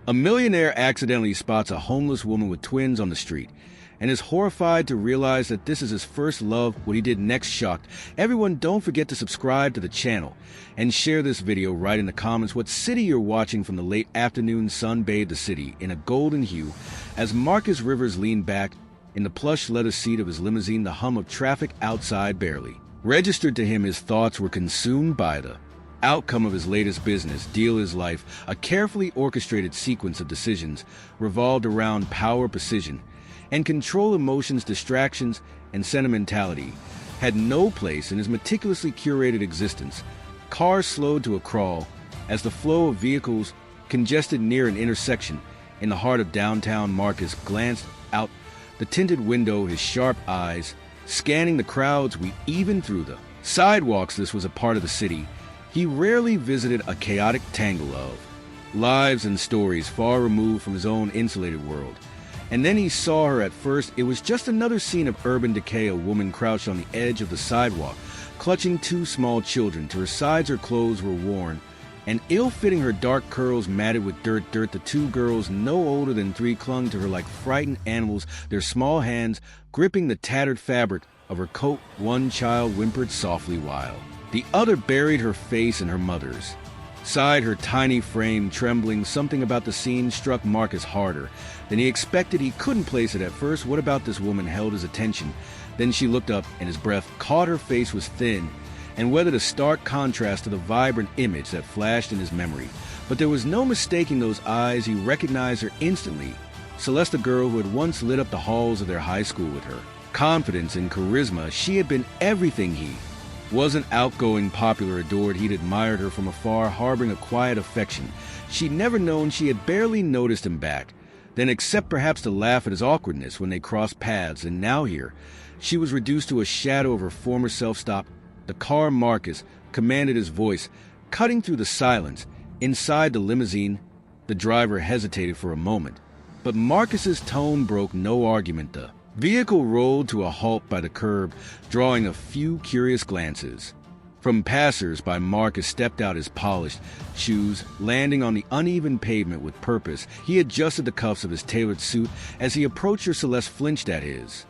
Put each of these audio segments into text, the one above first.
A millionaire accidentally spots a homeless woman with twins on the street and is horrified to realize that this is his first love. What he did next shocked everyone. Don't forget to subscribe to the channel and share this video. Write in the comments what city you're watching from. The late afternoon sun bathed the city in a golden hue as Marcus Rivers leaned back in the plush leather seat of his limousine. The hum of traffic outside barely registered to him. His thoughts were consumed by the outcome of his latest business deal. His life, a carefully orchestrated sequence of decisions, revolved around power, precision, and control. Emotions, distractions, and sentimentality had no place in his meticulously curated existence. Cars slowed to a crawl as the flow of vehicles congested near an intersection in the heart of downtown. Marcus glanced out the tinted window, his sharp eyes scanning the crowds even through the sidewalks. This was a part of the city he rarely visited, a chaotic tangle of lives and stories far removed from his own insulated world. And then he saw her. At first, it was just another scene of urban decay. A woman crouched on the edge of the sidewalk, clutching two small children. To her sides, her clothes were worn and ill-fitting, her dark curls matted with dirt. The two girls, no older than 3, clung to her like frightened animals, their small hands gripping the tattered fabric of her coat. One child whimpered softly while the other buried her face in her mother's side, her tiny frame trembling. Something about the scene struck Marcus harder than he expected. He couldn't place it at first. What about this woman held his attention? Then she looked up, and his breath caught. Her face was thin and weathered, a stark contrast to the vibrant image that flashed in his memory. But there was no mistaking those eyes. He recognized her instantly. Celeste, the girl who had once lit up the halls of their high school with her confidence and charisma. She had been everything he wasn't: outgoing, popular, adored. He'd admired her from afar, harboring a quiet affection. She'd never known. She had barely noticed him back then, except perhaps to laugh at his awkwardness when they crossed paths. And now here she was reduced to a shadow of her former self. Stop the car, Marcus commanded, his voice cutting through the silence. Inside the limousine, the driver hesitated for a moment, but Marcus's tone broke no argument. The vehicle rolled to a halt by the curb, drawing a few curious glances from passers-by. Marcus stepped out, his polished shoes landing on the uneven pavement with purpose. He adjusted the cuffs of his tailored suit as he approached her. Celeste flinched at his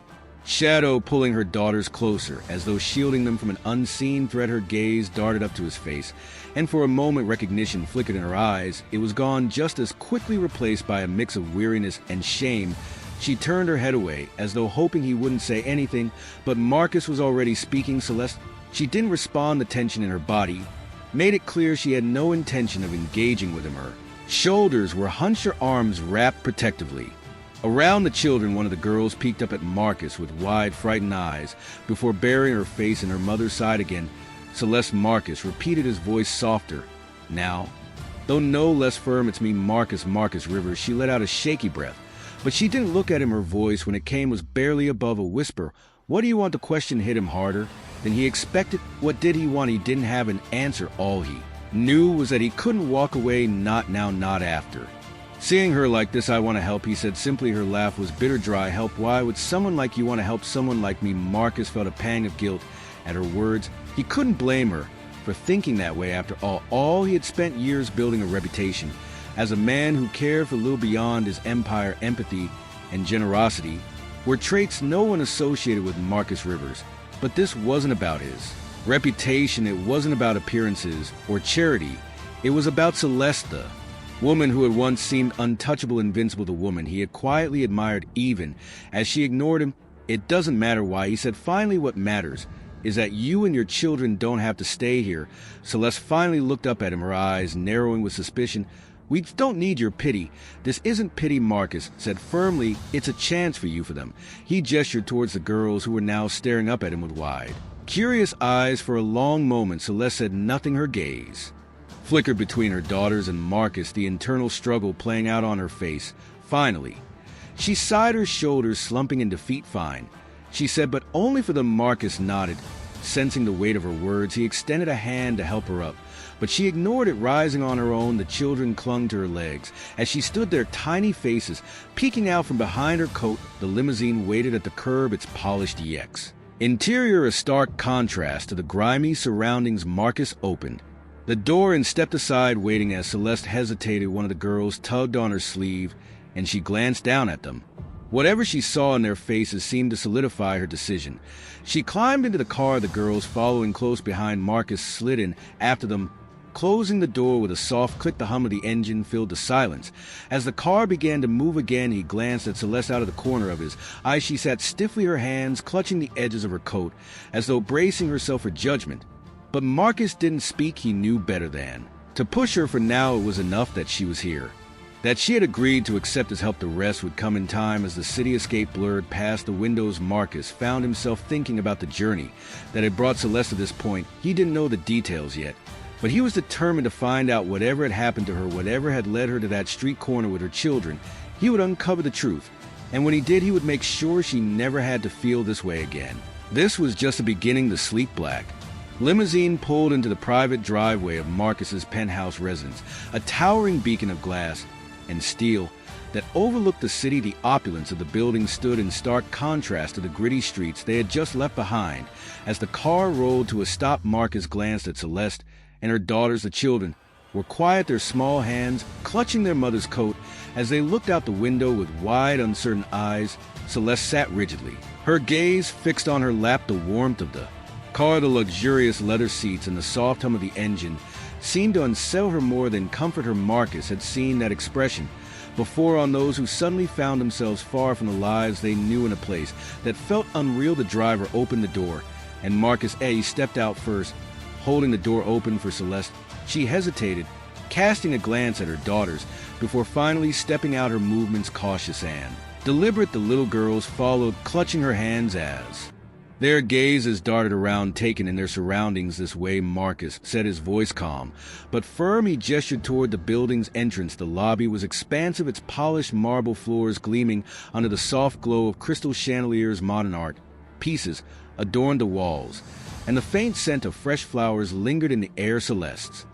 shadow, pulling her daughters closer as though shielding them from an unseen threat. Her gaze darted up to his face, and for a moment recognition flickered in her eyes. It was gone, just as quickly replaced by a mix of weariness and shame. She turned her head away, as though hoping he wouldn't say anything, but Marcus was already speaking. Celeste, she didn't respond. The tension in her body made it clear she had no intention of engaging with him. Her shoulders were hunched, her arms wrapped protectively around the children. One of the girls peeked up at Marcus with wide, frightened eyes before burying her face in her mother's side again. Celeste, Marcus repeated, his voice softer now, though no less firm. It's me, Marcus Rivers. She let out a shaky breath, but she didn't look at him. Her voice, when it came, was barely above a whisper. What do you want? The question hit him harder than he expected. What did he want? He didn't have an answer. All he knew was that he couldn't walk away. Not now, not after seeing her like this. I want to help, he said simply. Her laugh was bitter, dry. Help? Why would someone like you want to help someone like me? Marcus felt a pang of guilt at her words. He couldn't blame her for thinking that way. After all he had spent years building a reputation as a man who cared for little beyond his empire. Empathy and generosity were traits no one associated with Marcus Rivers. But this wasn't about his reputation. It wasn't about appearances or charity. It was about Celeste, the woman who had once seemed untouchable, invincible. The woman he had quietly admired, even as she ignored him. It doesn't matter why, he said finally. What matters is that you and your children don't have to stay here. Celeste finally looked up at him, her eyes narrowing with suspicion. We don't need your pity. This isn't pity, Marcus said firmly. It's a chance for you, for them. He gestured towards the girls who were now staring up at him with wide, curious eyes. For a long moment, Celeste said nothing. Her gaze flickered between her daughters and Marcus, the internal struggle playing out on her face. Finally, she sighed, her shoulders slumping in defeat. Fine, she said, but only for them. Marcus nodded, sensing the weight of her words. He extended a hand to help her up, but she ignored it. Rising on her own, the children clung to her legs as she stood there, tiny faces peeking out from behind her coat. The limousine waited at the curb, its polished EX interior a stark contrast to the grimy surroundings. Marcus opened the door and stepped aside, waiting as Celeste hesitated. One of the girls tugged on her sleeve, and she glanced down at them. Whatever she saw in their faces seemed to solidify her decision. She climbed into the car of the girls, following close behind. Marcus slid in after them, closing the door with a soft click. The hum of the engine filled the silence. As the car began to move again, he glanced at Celeste out of the corner of his eye. She sat stiffly, her hands clutching the edges of her coat, as though bracing herself for judgment. But Marcus didn't speak. He knew better than to push her. For now, it was enough that she was here, that she had agreed to accept his help. The rest would come in time. As the cityscape blurred past the windows, Marcus found himself thinking about the journey that had brought Celeste to this point. He didn't know the details yet, but he was determined to find out. Whatever had happened to her, whatever had led her to that street corner with her children, he would uncover the truth. And when he did, he would make sure she never had to feel this way again. This was just the beginning. The sleek black limousine pulled into the private driveway of Marcus's penthouse residence, a towering beacon of glass and steel that overlooked the city. The opulence of the building stood in stark contrast to the gritty streets they had just left behind. As the car rolled to a stop, Marcus glanced at Celeste and her daughters. The children were quiet, their small hands clutching their mother's coat. As they looked out the window with wide, uncertain eyes, Celeste sat rigidly, her gaze fixed on her lap. The warmth of the car, the luxurious leather seats, and the soft hum of the engine seemed to unsettle her more than comfort her. Marcus had seen that expression before on those who suddenly found themselves far from the lives they knew, in a place that felt unreal. The driver opened the door, and Marcus stepped out first, holding the door open for Celeste. She hesitated, casting a glance at her daughters before finally stepping out, her movements cautious and deliberate. The little girls followed, clutching her hands as their gazes darted around, taken in their surroundings. This way, Marcus said, his voice calm but firm. He gestured toward the building's entrance. The lobby was expansive, its polished marble floors gleaming under the soft glow of crystal chandeliers. Modern art pieces adorned the walls, and the faint scent of fresh flowers lingered in the air. Celeste's